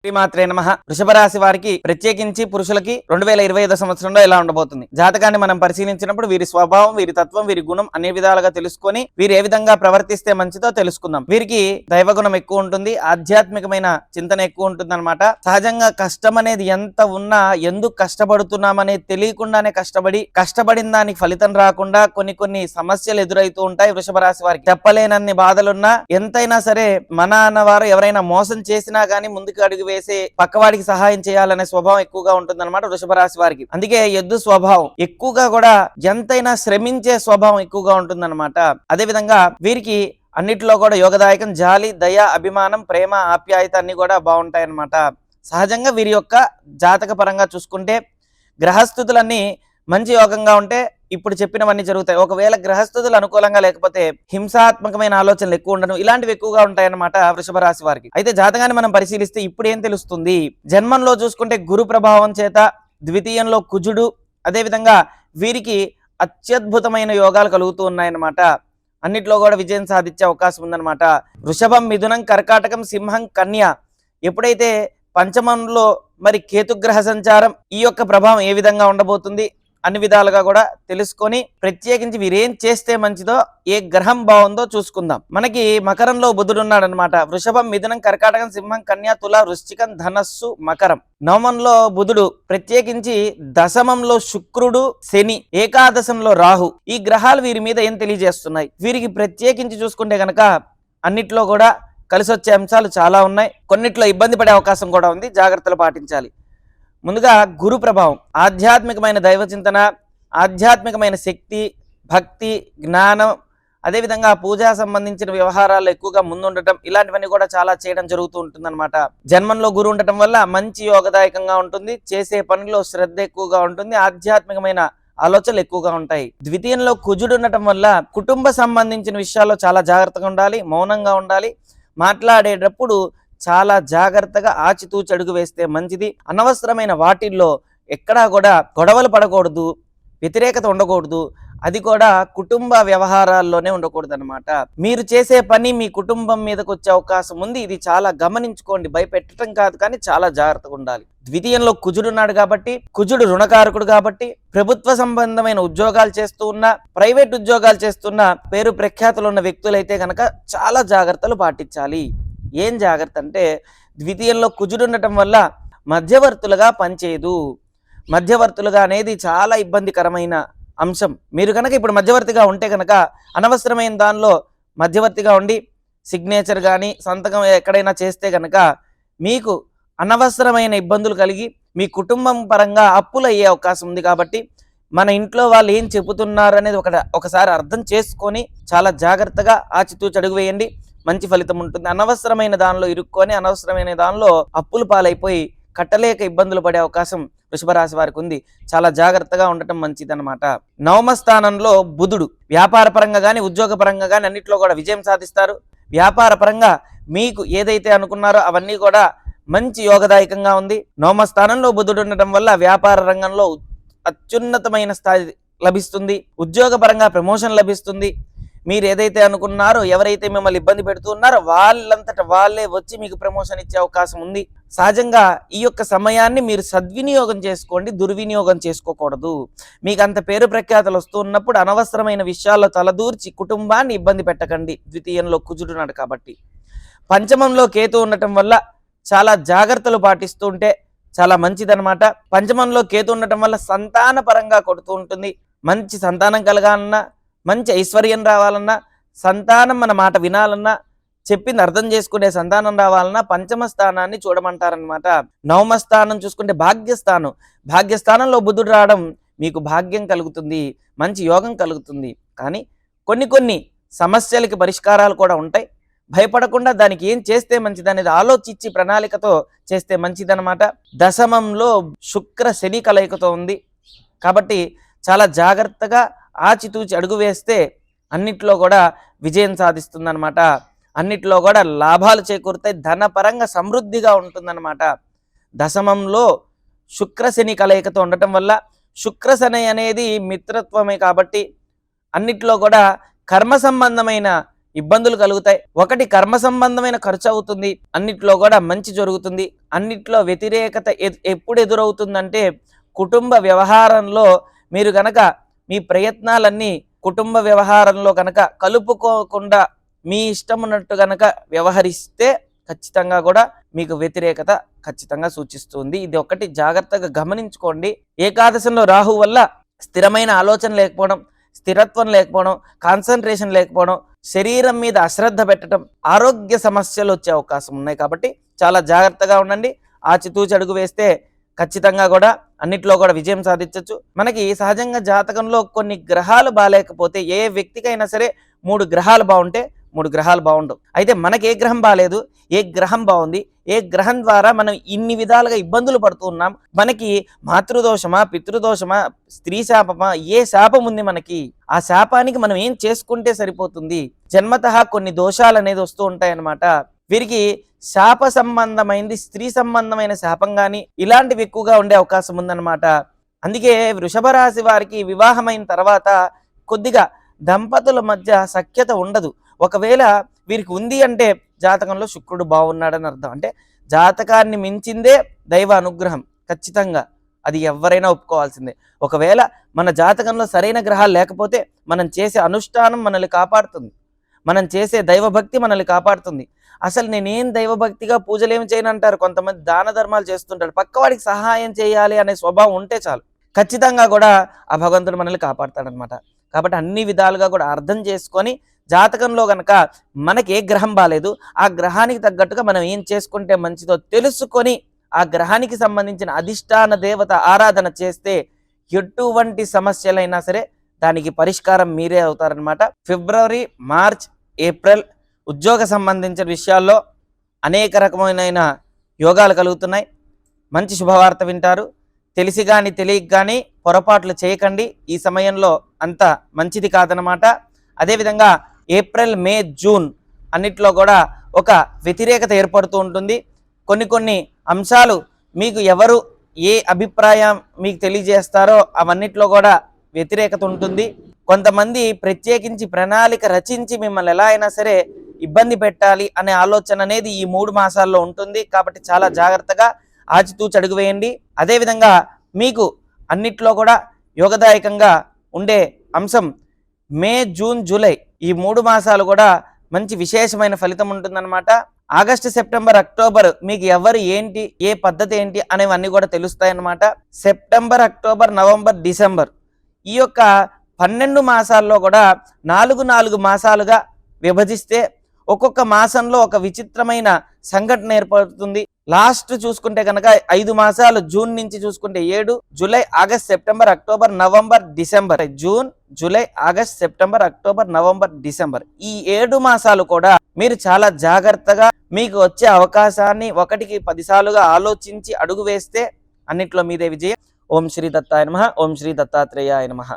శ్రీమాత్రే నమః. వృషభ రాశి వారికి ప్రత్యేకించి పురుషులకి 2025 సంవత్సరంలో ఎలా ఉండబోతుంది? జాతకాన్ని మనం పరిశీలించినప్పుడు వీరి స్వభావం, వీరి తత్వం, వీరి గుణం అన్ని విధాలుగా తెలుసుకొని వీరు ఏ విధంగా ప్రవర్తిస్తే మంచిదో తెలుసుకుందాం. వీరికి దైవగుణం ఎక్కువ ఉంటుంది, ఆధ్యాత్మికమైన చింతన ఎక్కువ ఉంటుంది అనమాట. సహజంగా కష్టం అనేది ఎంత ఉన్నా ఎందుకు కష్టపడుతున్నాం అనేది తెలియకుండానే కష్టపడిన దానికి ఫలితం రాకుండా కొన్ని సమస్యలు ఎదురైతూ ఉంటాయి. వృషభ రాశి వారికి చెప్పలేనన్ని బాధలున్నా ఎంతైనా సరే మన అన్నవారు ఎవరైనా మోసం చేసినా గానీ ముందుకు అడుగు వేసి పక్కవాడికి సహాయం చేయాలనే స్వభావం ఎక్కువగా ఉంటుంది అనమాట వృషభ రాశి వారికి. అందుకే ఎద్దు స్వభావం ఎక్కువగా కూడా ఎంతైనా శ్రమించే స్వభావం ఎక్కువగా ఉంటుంది అనమాట. అదే విధంగా వీరికి అన్నిటిలో కూడా యోగదాయకం, జాలి, దయ, అభిమానం, ప్రేమ, ఆప్యాయత అన్ని కూడా బాగుంటాయి అన్నమాట. సహజంగా వీరి యొక్క జాతక పరంగా చూసుకుంటే గ్రహస్థితులన్నీ మంచి యోగంగా ఉంటే ఇప్పుడు చెప్పినవన్నీ జరుగుతాయి. ఒకవేళ గ్రహస్థితులు అనుకూలంగా లేకపోతే హింసాత్మకమైన ఆలోచనలు ఎక్కువ ఉండడం ఇలాంటివి ఎక్కువగా ఉంటాయన్నమాట వృషభ రాశి వారికి. అయితే జాతకాన్ని మనం పరిశీలిస్తే ఇప్పుడు ఏం తెలుస్తుంది? జన్మంలో చూసుకుంటే గురు ప్రభావం చేత, ద్వితీయంలో కుజుడు, అదే విధంగా వీరికి అత్యద్భుతమైన యోగాలు కలుగుతూ ఉన్నాయన్నమాట. అన్నిట్లో కూడా విజయం సాధించే అవకాశం ఉందన్నమాట. వృషభం, మిథునం, కర్కాటకం, సింహం, కన్య ఎప్పుడైతే పంచమంలో మరి కేతుగ్రహ సంచారం ఈ యొక్క ప్రభావం ఏ విధంగా ఉండబోతుంది అన్ని విధాలుగా కూడా తెలుసుకొని ప్రత్యేకించి వీరేం చేస్తే మంచిదో, ఏ గ్రహం బాగుందో చూసుకుందాం. మనకి మకరంలో బుధుడు ఉన్నాడు అనమాట. వృషభం, మిథునం, కర్కాటకం, సింహం, కన్య, తుల, వృశ్చికం, ధనస్సు, మకరం. నవమంలో బుధుడు, ప్రత్యేకించి దశమంలో శుక్రుడు, శని, ఏకాదశంలో రాహు. ఈ గ్రహాలు వీరి మీద ఏం తెలియజేస్తున్నాయి? వీరికి ప్రత్యేకించి చూసుకుంటే గనక అన్నిట్లో కూడా కలిసి వచ్చే అంశాలు చాలా ఉన్నాయి. కొన్నిట్లో ఇబ్బంది పడే అవకాశం కూడా ఉంది, జాగ్రత్తలు పాటించాలి. ముందుగా గురు ప్రభావం, ఆధ్యాత్మికమైన దైవ చింతన, ఆధ్యాత్మికమైన శక్తి, భక్తి, జ్ఞానం, అదేవిధంగా పూజా సంబంధించిన వ్యవహారాల్లో ఎక్కువగా ముందుండటం ఇలాంటివన్నీ కూడా చాలా చేయడం జరుగుతూ ఉంటుందన్నమాట. జన్మంలో గురు ఉండటం వల్ల మంచి యోగదాయకంగా ఉంటుంది, చేసే పనిలో శ్రద్ధ ఎక్కువగా ఉంటుంది, ఆధ్యాత్మికమైన ఆలోచనలు ఎక్కువగా ఉంటాయి. ద్వితీయంలో కుజుడు ఉండటం వల్ల కుటుంబ సంబంధించిన విషయాల్లో చాలా జాగ్రత్తగా ఉండాలి, మౌనంగా ఉండాలి, మాట్లాడేటప్పుడు చాలా జాగ్రత్తగా ఆచితూచి అడుగు వేస్తే మంచిది. అనవసరమైన వాటిల్లో ఎక్కడా కూడా గొడవలు పడకూడదు, వ్యతిరేకత ఉండకూడదు, అది కూడా కుటుంబ వ్యవహారాల్లోనే ఉండకూడదు అనమాట. మీరు చేసే పని మీ కుటుంబం మీదకి వచ్చే అవకాశం ఉంది, ఇది చాలా గమనించుకోండి. భయపెట్టడం కాదు కానీ చాలా జాగ్రత్తగా ఉండాలి. ద్వితీయంలో కుజుడు ఉన్నాడు కాబట్టి, కుజుడు రుణకారకుడు కాబట్టి ప్రభుత్వ సంబంధమైన ఉద్యోగాలు చేస్తూ ఉన్న, ప్రైవేట్ ఉద్యోగాలు చేస్తున్న, పేరు ప్రఖ్యాతులు ఉన్న వ్యక్తులైతే కనుక చాలా జాగ్రత్తలు పాటించాలి. ఏం జాగ్రత్త అంటే ద్వితీయంలో కుజుడు ఉండటం వల్ల మధ్యవర్తులుగా పనిచేయదు. మధ్యవర్తులుగా అనేది చాలా ఇబ్బందికరమైన అంశం. మీరు కనుక ఇప్పుడు మధ్యవర్తిగా ఉంటే కనుక అనవసరమైన దానిలో మధ్యవర్తిగా ఉండి సిగ్నేచర్ కానీ సంతకం ఎక్కడైనా చేస్తే కనుక మీకు అనవసరమైన ఇబ్బందులు కలిగి మీ కుటుంబం పరంగా అప్పులు అయ్యే అవకాశం ఉంది. కాబట్టి మన ఇంట్లో వాళ్ళు ఏం చెబుతున్నారు అనేది ఒకసారి అర్థం చేసుకొని చాలా జాగ్రత్తగా ఆచితూచి అడుగు వేయండి, మంచి ఫలితం ఉంటుంది. అనవసరమైన దానిలో ఇరుక్కొని అనవసరమైన దానిలో అప్పులు పాలైపోయి కట్టలేక ఇబ్బందులు పడే అవకాశం వృషభ రాశి వారికి ఉంది. చాలా జాగ్రత్తగా ఉండటం మంచిది అనమాట. నవమ స్థానంలో బుధుడు, వ్యాపార పరంగా కానీ ఉద్యోగ పరంగా కానీ అన్నింటిలో కూడా విజయం సాధిస్తారు. వ్యాపార పరంగా మీకు ఏదైతే అనుకున్నారో అవన్నీ కూడా మంచి యోగదాయకంగా ఉంది. నవమ స్థానంలో బుధుడు ఉండటం వల్ల వ్యాపార రంగంలో అత్యున్నతమైన స్థాయి లభిస్తుంది. ఉద్యోగ పరంగా ప్రమోషన్ లభిస్తుంది. మీరు ఏదైతే అనుకున్నారో, ఎవరైతే మిమ్మల్ని ఇబ్బంది పెడుతున్నారో వాళ్ళంతట వాళ్ళే వచ్చి మీకు ప్రమోషన్ ఇచ్చే అవకాశం ఉంది. సహజంగా ఈ యొక్క సమయాన్ని మీరు సద్వినియోగం చేసుకోండి, దుర్వినియోగం చేసుకోకూడదు. మీకు అంత పేరు ప్రఖ్యాతలు వస్తున్నప్పుడు అనవసరమైన విషయాల్లో తలదూర్చి కుటుంబాన్ని ఇబ్బంది పెట్టకండి. ద్వితీయంలో కుజుడున్నాడు కాబట్టి. పంచమంలో కేతు ఉండటం వల్ల చాలా జాగ్రత్తలు పాటిస్తూ ఉంటే చాలా మంచిదన్నమాట. పంచమంలో కేతు ఉండటం వల్ల సంతాన పరంగా కొడుతూ ఉంటుంది. మంచి సంతానం కలగాలన్నా, మంచి ఐశ్వర్యం రావాలన్నా, సంతానం మన మాట వినాలన్నా, చెప్పింది అర్థం చేసుకునే సంతానం రావాలన్నా పంచమ స్థానాన్ని చూడమంటారనమాట. నవమ స్థానం చూసుకుంటే భాగ్యస్థానం. భాగ్యస్థానంలో బుధుడు రావడం మీకు భాగ్యం కలుగుతుంది, మంచి యోగం కలుగుతుంది. కానీ కొన్ని సమస్యలకి పరిష్కారాలు కూడా ఉంటాయి. భయపడకుండా దానికి ఏం చేస్తే మంచిది అనేది ఆలోచించి ప్రణాళికతో చేస్తే మంచిదన్నమాట. దశమంలో శుక్ర శని కలయికతో ఉంది కాబట్టి చాలా జాగ్రత్తగా ఆచితూచి అడుగు వేస్తే అన్నిట్లో కూడా విజయం సాధిస్తుందన్నమాట. అన్నిట్లో కూడా లాభాలు చేకూరుతాయి, ధనపరంగా సమృద్ధిగా ఉంటుందన్నమాట. దశమంలో శుక్రశని కలయికతో ఉండటం వల్ల, శుక్రశని అనేది మిత్రత్వమే కాబట్టి అన్నిట్లో కూడా కర్మ సంబంధమైన ఇబ్బందులు కలుగుతాయి. ఒకటి కర్మ సంబంధమైన ఖర్చు అవుతుంది, అన్నిట్లో కూడా మంచి జరుగుతుంది. అన్నిట్లో వ్యతిరేకత ఎప్పుడు ఎదురవుతుందంటే కుటుంబ వ్యవహారంలో మీరు గనక మీ ప్రయత్నాలన్నీ కుటుంబ వ్యవహారంలో కనుక కలుపుకోకుండా మీ ఇష్టం ఉన్నట్టు గనక వ్యవహరిస్తే ఖచ్చితంగా కూడా మీకు వ్యతిరేకత ఖచ్చితంగా సూచిస్తుంది. ఇది ఒకటి జాగ్రత్తగా గమనించుకోండి. ఏకాదశంలో రాహు వల్ల స్థిరమైన ఆలోచన లేకపోవడం, స్థిరత్వం లేకపోవడం, కాన్సన్ట్రేషన్ లేకపోవడం, శరీరం మీద అశ్రద్ధ పెట్టడం, ఆరోగ్య సమస్యలు వచ్చే అవకాశం ఉన్నాయి. కాబట్టి చాలా జాగ్రత్తగా ఉండండి. ఆచితూచి అడుగు వేస్తే ఖచ్చితంగా కూడా అన్నిట్లో కూడా విజయం సాధించవచ్చు. మనకి సహజంగా జాతకంలో కొన్ని గ్రహాలు బాగాలేకపోతే ఏ వ్యక్తికైనా సరే 3 గ్రహాలు బాగుంటే 3 గ్రహాలు బాగుండవు. అయితే మనకి ఏ గ్రహం బాగాలేదు, ఏ గ్రహం బాగుంది, ఏ గ్రహం ద్వారా మనం ఇన్ని విధాలుగా ఇబ్బందులు పడుతూ ఉన్నాం, మనకి మాతృదోషమా, పితృదోషమా, స్త్రీ శాపమా, ఏ శాపం ఉంది మనకి, ఆ శాపానికి మనం ఏం చేసుకుంటే సరిపోతుంది. జన్మతః కొన్ని దోషాలు అనేది వస్తూ ఉంటాయన్నమాట. వీరికి శాప సంబంధమైంది, స్త్రీ సంబంధమైన శాపం కానీ ఇలాంటివి ఎక్కువగా ఉండే అవకాశం ఉందన్నమాట. అందుకే వృషభ రాశి వారికి వివాహమైన తర్వాత కొద్దిగా దంపతుల మధ్య సఖ్యత ఉండదు. ఒకవేళ వీరికి ఉంది అంటే జాతకంలో శుక్రుడు బాగున్నాడని అర్థం. అంటే జాతకాన్ని మించిందే దైవ అనుగ్రహం ఖచ్చితంగా, అది ఎవరైనా ఒప్పుకోవాల్సిందే. ఒకవేళ మన జాతకంలో సరైన గ్రహాలు లేకపోతే మనం చేసే అనుష్ఠానం మనల్ని కాపాడుతుంది, మనం చేసే దైవభక్తి మనల్ని కాపాడుతుంది. అసలు నేనేం దైవభక్తిగా పూజలు ఏమి చేయను అంటారు కొంతమంది, దాన ధర్మాలు చేస్తుంటారు. పక్కవాడికి సహాయం చేయాలి అనే స్వభావం ఉంటే చాలు, ఖచ్చితంగా కూడా ఆ భగవంతుడు మనల్ని కాపాడుతాడనమాట. కాబట్టి అన్ని విధాలుగా కూడా అర్థం చేసుకొని జాతకంలో గనక మనకి ఏ గ్రహం బాలేదు, ఆ గ్రహానికి తగ్గట్టుగా మనం ఏం చేసుకుంటే మంచిదో తెలుసుకొని ఆ గ్రహానికి సంబంధించిన అధిష్టాన దేవత ఆరాధన చేస్తే ఎటువంటి సమస్యలైనా సరే దానికి పరిష్కారం మీరే అవుతారనమాట. ఫిబ్రవరి, మార్చ్, ఏప్రిల్ ఉద్యోగ సంబంధించిన విషయాల్లో అనేక రకమైన యోగాలు కలుగుతున్నాయి. మంచి శుభవార్త వింటారు. తెలిసి కానీ తెలియక కానీ పొరపాట్లు చేయకండి. ఈ సమయంలో అంత మంచిది కాదనమాట. అదేవిధంగా ఏప్రిల్, మే, జూన్ అన్నిట్లో కూడా ఒక వ్యతిరేకత ఏర్పడుతూ ఉంటుంది. కొన్ని అంశాలు మీకు ఎవరు ఏ అభిప్రాయం మీకు తెలియజేస్తారో అవన్నిట్లో కూడా వ్యతిరేకత ఉంటుంది. కొంతమంది ప్రత్యేకించి ప్రణాళిక రచించి మిమ్మల్ని ఎలా అయినా సరే ఇబ్బంది పెట్టాలి అనే ఆలోచన అనేది ఈ 3 మాసాల్లో ఉంటుంది. కాబట్టి చాలా జాగ్రత్తగా ఆచితూచి అడుగు వేయండి. అదేవిధంగా మీకు అన్నిట్లో కూడా యోగదాయకంగా ఉండే అంశం మే, జూన్, జూలై ఈ 3 మాసాలు కూడా మంచి విశేషమైన ఫలితం ఉంటుందన్నమాట. ఆగస్టు, సెప్టెంబర్, అక్టోబర్ మీకు ఎవరు ఏంటి, ఏ పద్ధతి ఏంటి అనేవన్నీ కూడా తెలుస్తాయన్నమాట. సెప్టెంబర్, అక్టోబర్, నవంబర్, డిసెంబర్ ఈ యొక్క 12 మాసాల్లో కూడా 4 మాసాలుగా విభజిస్తే ఒక్కొక్క మాసంలో ఒక విచిత్రమైన సంఘటన ఏర్పడుతుంది. లాస్ట్ చూసుకుంటే కనుక 5 మాసాలు జూన్ నుంచి చూసుకుంటే 7, July, August, September, October, November, December. June, July, August, September, October, November, December ఈ 7 మాసాలు కూడా మీరు చాలా జాగ్రత్తగా మీకు వచ్చే అవకాశాన్ని 1కి 10 సార్లుగా ఆలోచించి అడుగు వేస్తే అన్నిట్లో మీదే విజయం. ఓం శ్రీ దత్తాయ నమః. ఓం శ్రీ దత్తాత్రేయాయ నమః.